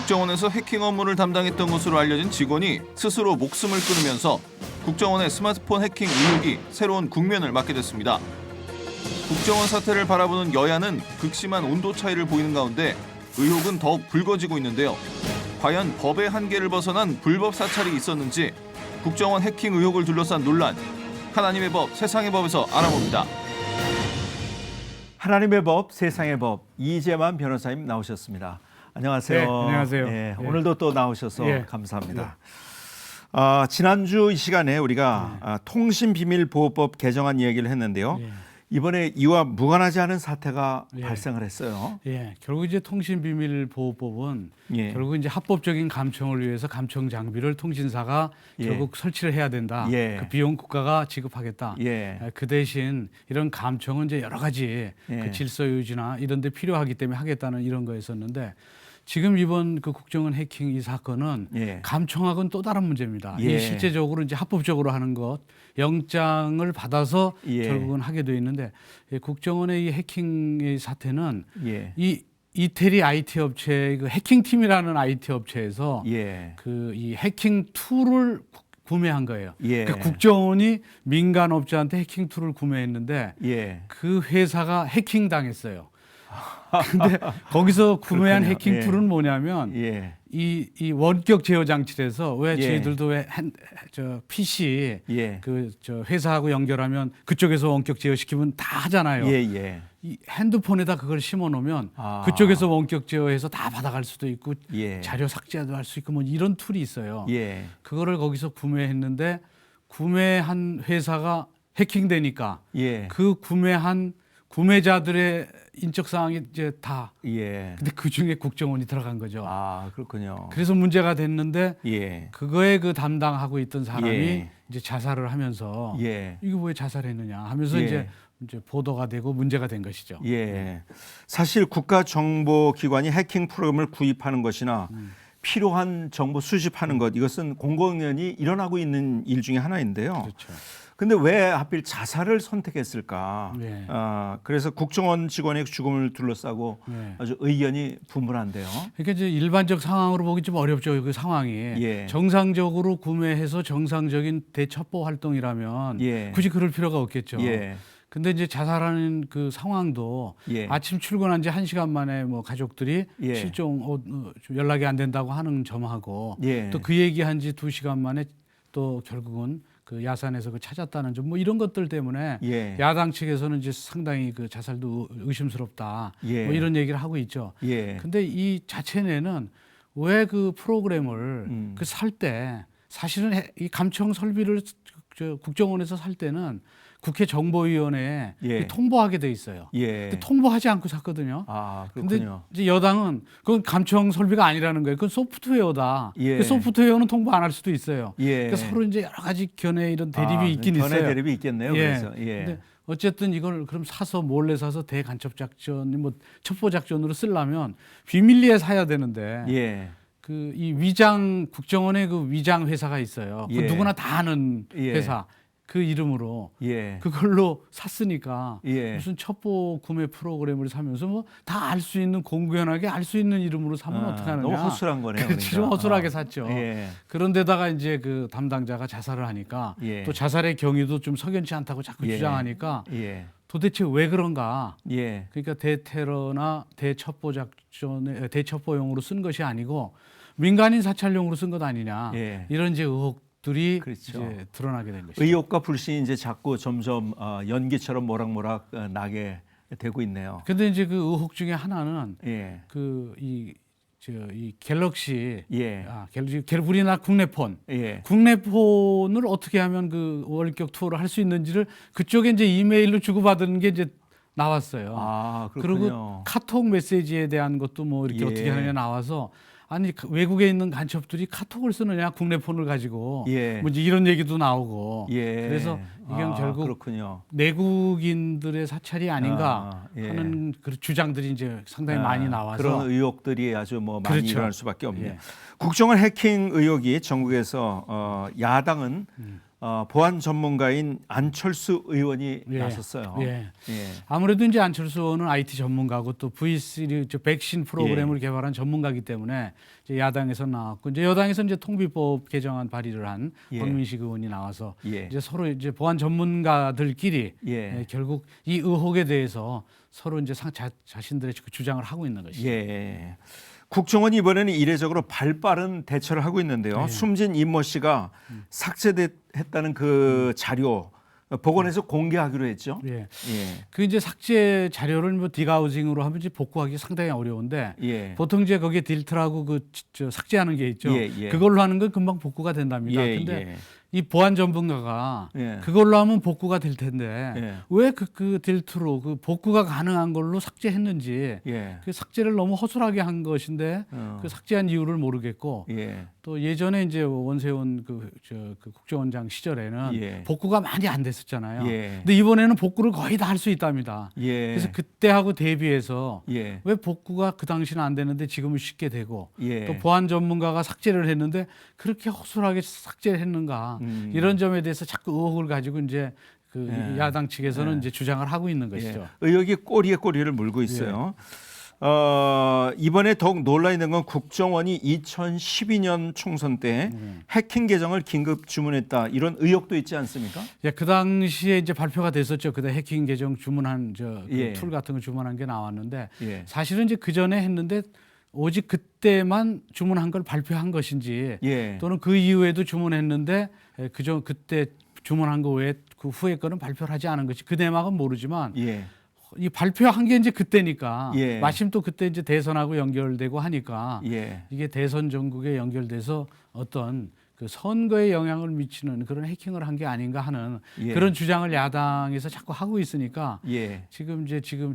국정원에서 해킹 업무를 담당했던 것으로 알려진 직원이 스스로 목숨을 끊으면서 국정원의 스마트폰 해킹 의혹이 새로운 국면을 맞게 됐습니다. 국정원 사태를 바라보는 여야는 극심한 온도 차이를 보이는 가운데 의혹은 더욱 불거지고 있는데요. 과연 법의 한계를 벗어난 불법 사찰이 있었는지 국정원 해킹 의혹을 둘러싼 논란, 하나님의 법, 세상의 법에서 알아봅니다. 하나님의 법, 세상의 법, 이재만 변호사님 나오셨습니다. 안녕하세요. 네, 안녕하세요. 네, 예. 오늘도 또 나오셔서 예. 감사합니다. 지난주 이 시간에 우리가 통신비밀보호법 개정안 이야기를 했는데요. 예. 이번에 이와 무관하지 않은 사태가 예. 발생을 했어요. 예, 결국 이제 통신비밀보호법은 예. 결국 이제 합법적인 감청을 위해서 감청 장비를 통신사가 예. 결국 설치를 해야 된다. 예. 그 비용 국가가 지급하겠다. 예. 그 대신 이런 감청은 이제 여러 가지 예. 그 질서 유지나 이런 데 필요하기 때문에 하겠다는 이런 거였었는데 지금 이번 그 국정원 해킹 이 사건은 예. 감청하고는 또 다른 문제입니다. 예. 이 실제적으로 이제 합법적으로 하는 것, 영장을 받아서 예. 결국은 하게 돼 있는데 국정원의 이 해킹의 사태는 예. 이 이태리 IT 업체 그 해킹팀이라는 IT 업체에서 예. 그 이 해킹 툴을 구매한 거예요. 예. 그러니까 국정원이 민간 업체한테 해킹 툴을 구매했는데 예. 그 회사가 해킹 당했어요. 근데 거기서 구매한 그렇군요. 해킹 예. 툴은 뭐냐면 예. 이 원격 제어 장치에서 왜 예. 저희들도 왜 PC 예. 그 저 회사하고 연결하면 그쪽에서 원격 제어 시키면 다 하잖아요. 예. 예. 이 핸드폰에다 그걸 심어 놓으면 아. 그쪽에서 원격 제어해서 다 받아갈 수도 있고 예. 자료 삭제도 할 수 있고 뭐 이런 툴이 있어요. 예. 그거를 거기서 구매했는데 구매한 회사가 해킹되니까 예. 그 구매한 구매자들의 인적 사항이 이제 다 예. 근데 그 중에 국정원이 들어간 거죠. 아, 그렇군요. 그래서 문제가 됐는데 예. 그거에 그 담당하고 있던 사람이 예. 이제 자살을 하면서 예. 이거 왜 자살했느냐 하면서 예. 이제 보도가 되고 문제가 된 것이죠. 예. 사실 국가정보기관이 해킹 프로그램을 구입하는 것이나 필요한 정보 수집하는 것, 이것은 공공연히 일어나고 있는 일 중에 하나인데요. 그렇죠. 근데 왜 하필 자살을 선택했을까? 네. 그래서 국정원 직원의 죽음을 둘러싸고 네. 아주 의견이 분분한데요. 그러니까 이제 일반적 상황으로 보기 좀 어렵죠. 그 상황이 예. 정상적으로 구매해서 정상적인 대첩보 활동이라면 예. 굳이 그럴 필요가 없겠죠. 예. 근데 이제 자살하는 그 상황도 예. 아침 출근한 지 1시간 만에 뭐 가족들이 예. 실종 좀 연락이 안 된다고 하는 점하고 예. 또 그 얘기한 지 2시간 만에 또 결국은 그 야산에서 그 찾았다는 점 뭐 이런 것들 때문에 예. 야당 측에서는 이제 상당히 그 자살도 의심스럽다 예. 뭐 이런 얘기를 하고 있죠. 예. 근데 이 자체내는 왜 그 프로그램을 그 살 때 사실은 이 감청 설비를 국정원에서 살 때는 국회 정보위원회에 예. 통보하게 돼 있어요. 예. 근데 통보하지 않고 샀거든요. 아, 근데 그렇군요. 이제 여당은 그건 감청 설비가 아니라는 거예요. 그건 소프트웨어다. 예. 그 소프트웨어는 통보 안 할 수도 있어요. 예. 그러니까 서로 이제 여러 가지 견해 이런 대립이 있긴 견해 있어요. 대립이 있겠네요. 예. 그래서 예. 근데 어쨌든 이걸 그럼 사서 몰래 사서 대간첩 작전, 뭐 첩보 작전으로 쓰려면 비밀리에 사야 되는데 예. 그 이 위장 국정원의 그 위장 회사가 있어요. 그 예. 누구나 다 아는 예. 회사 그 이름으로 예. 그걸로 샀으니까 예. 무슨 첩보 구매 프로그램을 사면서 뭐 다 알 수 있는 공공연하게 알 수 있는 이름으로 사면 어떻게 하느냐. 너무 허술한 거네요. 그렇지, 좀 허술하게 샀죠. 예. 그런데다가 이제 그 담당자가 자살을 하니까 예. 또 자살의 경위도 좀 석연치 않다고 자꾸 예. 주장하니까 예. 도대체 왜 그런가? 예. 그러니까 대테러나 대첩보 작전에 대첩보용으로 쓴 것이 아니고 민간인 사찰용으로 쓴 것 아니냐. 예. 이런 이제 의혹들이 그렇죠. 이제 드러나게 된 것이죠. 의혹과 불신이 이제 자꾸 점점 연기처럼 모락모락 나게 되고 있네요. 근데 이제 그 의혹 중에 하나는 예. 그 이 갤럭시 예. 우리나라 국내폰 예. 국내폰을 어떻게 하면 그 원격 투어를 할 수 있는지를 그쪽에 이제 이메일로 주고받은 게 이제 나왔어요. 아, 그렇군요. 그리고 카톡 메시지에 대한 것도 뭐 이렇게 예. 어떻게 하느냐 나와서 아니 외국에 있는 간첩들이 카톡을 쓰느냐 국내폰을 가지고 예. 뭐 이제 이런 얘기도 나오고 예. 그래서 이게 결국 그렇군요. 내국인들의 사찰이 아닌가 예. 하는 그 주장들이 이제 상당히 많이 나와서 그런 의혹들이 아주 뭐 많이 그렇죠. 일어날 수밖에 없네요. 예. 국정원 해킹 의혹이 전국에서 야당은 보안 전문가인 안철수 의원이 예. 나섰어요. 예. 예. 아무래도 이제 안철수 의원은 IT 전문가고 또 V3 백신 프로그램을 개발한 전문가이기 때문에 이제 야당에서 나왔고 이제 여당에서 이제 통비법 개정안 발의를 한 예. 박민식 의원이 나와서 예. 이제 서로 이제 보안 전문가들끼리 예. 결국 이 의혹에 대해서 서로 이제 자신들의 그 주장을 하고 있는 것이죠. 예. 국정원이 이번에는 이례적으로 발빠른 대처를 하고 있는데요. 네. 숨진 임모 씨가 삭제했다는 그 자료 복원해서 공개하기로 했죠. 예. 예. 그 이제 삭제 자료를 뭐 디가우징으로 하면 이제 복구하기 상당히 어려운데 예. 보통 이제 거기에 딜트라고 저 삭제하는 게 있죠. 예, 예. 그걸로 하는 건 금방 복구가 된답니다. 예, 근데 예. 이 보안 전문가가 예. 그걸로 하면 복구가 될 텐데 예. 왜 그 딜트로 그 복구가 가능한 걸로 삭제했는지 예. 그 삭제를 너무 허술하게 한 것인데 그 삭제한 이유를 모르겠고 예. 또 예전에 이제 원세훈 그 국정원장 시절에는 예. 복구가 많이 안 됐었잖아요. 예. 근데 이번에는 복구를 거의 다 할 수 있답니다. 예. 그래서 그때하고 대비해서 예. 왜 복구가 그 당시는 안 되는데 지금은 쉽게 되고 예. 또 보안 전문가가 삭제를 했는데 그렇게 허술하게 삭제를 했는가 이런 점에 대해서 자꾸 의혹을 가지고 이제 그 예. 야당 측에서는 예. 이제 주장을 하고 있는 것이죠. 예. 의혹이 꼬리에 꼬리를 물고 있어요. 이번에 더욱 논란이 된 건 국정원이 2012년 총선 때 해킹 계정을 긴급 주문했다 이런 의혹도 있지 않습니까? 예, 그 당시에 이제 발표가 됐었죠. 그때 해킹 계정 주문한 예. 툴 같은 거 주문한 게 나왔는데 예. 사실은 이제 그 전에 했는데 오직 그때만 주문한 걸 발표한 것인지 예. 또는 그 이후에도 주문했는데 그때 주문한 거 외에 그 후에 거는 발표를 하지 않은 것이 그 내막은 모르지만 예. 이 발표한 게 이제 그때니까 예. 마침 또 그때 이제 대선하고 연결되고 하니까 예. 이게 대선 전국에 연결돼서 어떤 그 선거에 영향을 미치는 그런 해킹을 한 게 아닌가 하는 예. 그런 주장을 야당에서 자꾸 하고 있으니까 예. 지금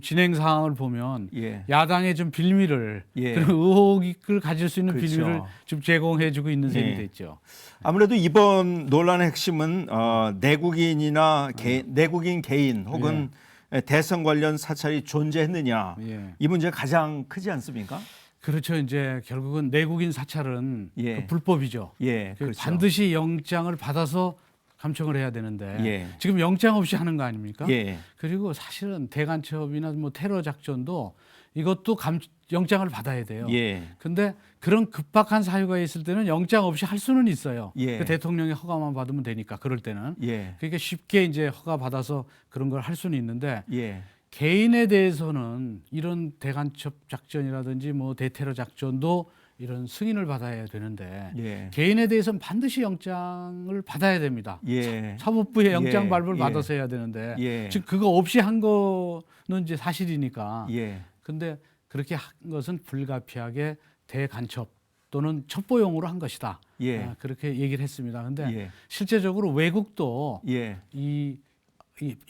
진행 상황을 보면 예. 야당의 좀 빌미를 예. 그런 의혹을 가질 수 있는 그렇죠. 빌미를 좀 제공해주고 있는 셈이 예. 됐죠. 아무래도 이번 논란의 핵심은 내국인이나 내국인 개인 혹은 대선 관련 사찰이 존재했느냐 예. 이 문제가 가장 크지 않습니까? 그렇죠. 이제 결국은 내국인 사찰은 예. 그 불법이죠. 예, 그 그렇죠. 반드시 영장을 받아서 감청을 해야 되는데 예. 지금 영장 없이 하는 거 아닙니까? 예. 그리고 사실은 대간첩이나 뭐 테러 작전도 이것도 영장을 받아야 돼요. 예. 근데 그런 급박한 사유가 있을 때는 영장 없이 할 수는 있어요. 예. 그 대통령의 허가만 받으면 되니까 그럴 때는. 예. 그러니까 쉽게 이제 허가 받아서 그런 걸 할 수는 있는데 예. 개인에 대해서는 이런 대간첩 작전이라든지 뭐 대테러 작전도 이런 승인을 받아야 되는데 예. 개인에 대해서는 반드시 영장을 받아야 됩니다. 예. 사법부의 영장 예. 발부를 예. 받아서 해야 되는데 예. 지금 그거 없이 한 거는 이제 사실이니까. 예. 근데 그렇게 한 것은 불가피하게 대간첩 또는 첩보용으로 한 것이다. 예. 그렇게 얘기를 했습니다. 근데 예. 실제적으로 외국도 예. 이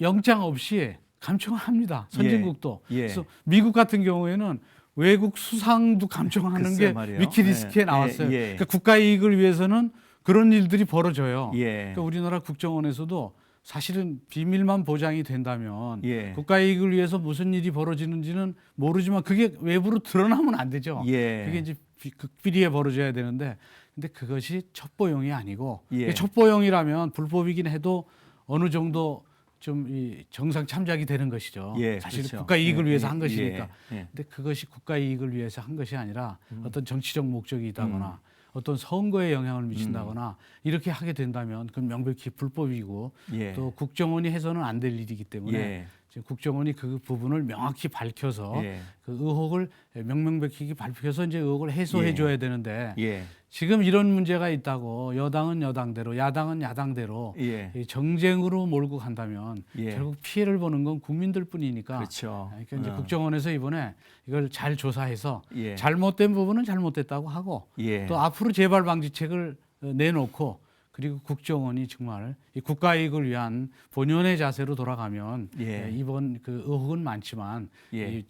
영장 없이 감청을 합니다. 선진국도. 예. 그래서 미국 같은 경우에는 외국 수상도 감청하는 글쎄 게 말이에요. 위키리스트에 예. 나왔어요. 예. 예. 그러니까 국가 이익을 위해서는 그런 일들이 벌어져요. 예. 그러니까 우리나라 국정원에서도 사실은 비밀만 보장이 된다면 예. 국가 이익을 위해서 무슨 일이 벌어지는지는 모르지만 그게 외부로 드러나면 안 되죠. 예. 그게 이제 극비리에 벌어져야 되는데 근데 그것이 첩보용이 아니고 예. 첩보용이라면 불법이긴 해도 어느 정도 좀 이 정상 참작이 되는 것이죠. 예, 사실 그렇죠. 국가 이익을 예, 위해서 예, 한 것이니까. 예, 예. 근데 그것이 국가 이익을 위해서 한 것이 아니라 어떤 정치적 목적이 있다거나 어떤 선거에 영향을 미친다거나 이렇게 하게 된다면 그건 명백히 불법이고 예. 또 국정원이 해서는 안 될 일이기 때문에 예. 지금 국정원이 그 부분을 명확히 밝혀서 예. 그 의혹을 명명백히 밝혀서 이제 의혹을 해소해 줘야 되는데 예. 지금 이런 문제가 있다고 여당은 여당대로 야당은 야당대로 예. 이 정쟁으로 몰고 간다면 예. 결국 피해를 보는 건 국민들 뿐이니까 그렇죠. 그러니까 이제 국정원에서 이번에 이걸 잘 조사해서 예. 잘못된 부분은 잘못됐다고 하고 예. 또 앞으로 재발 방지책을 내놓고 그리고 국정원이 정말 이 국가 이익을 위한 본연의 자세로 돌아가면 예. 이번 그 의혹은 많지만 예.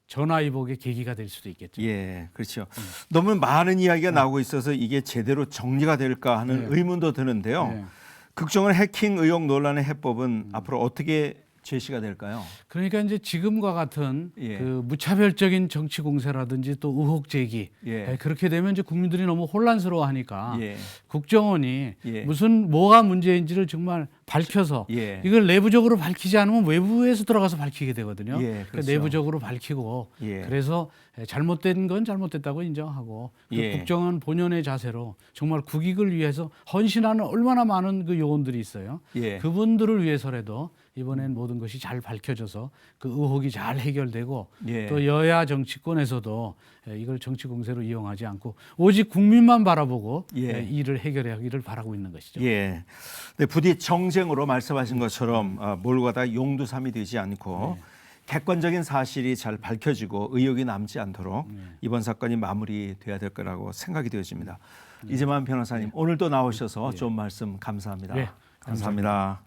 전화위복의 계기가 될 수도 있겠죠. 예, 그렇죠. 너무 많은 이야기가 나오고 있어서 이게 제대로 정리가 될까 하는 네. 의문도 드는데요. 네. 국정원 해킹 의혹 논란의 해법은 앞으로 어떻게 제시가 될까요? 그러니까 이제 지금과 같은 예. 그 무차별적인 정치 공세라든지 또 의혹 제기 예. 그렇게 되면 이제 국민들이 너무 혼란스러워하니까 예. 국정원이 예. 무슨 뭐가 문제인지를 정말 밝혀서 예. 이걸 내부적으로 밝히지 않으면 외부에서 들어가서 밝히게 되거든요. 예, 그러니까 그렇죠. 내부적으로 밝히고 예. 그래서 잘못된 건 잘못됐다고 인정하고 그 예. 국정원 본연의 자세로 정말 국익을 위해서 헌신하는 얼마나 많은 그 요원들이 있어요. 예. 그분들을 위해서라도 이번엔 모든 것이 잘 밝혀져서 그 의혹이 잘 해결되고 예. 또 여야 정치권에서도 이걸 정치 공세로 이용하지 않고 오직 국민만 바라보고 예. 일을 해결하기를 바라고 있는 것이죠. 예. 네, 부디 정쟁으로 말씀하신 것처럼 몰고 가다 용두삼이 되지 않고 객관적인 사실이 잘 밝혀지고 의혹이 남지 않도록 이번 사건이 마무리돼야 될 거라고 생각이 되어집니다. 이재만 변호사님 오늘도 나오셔서 좋은 말씀 감사합니다. 네, 감사합니다.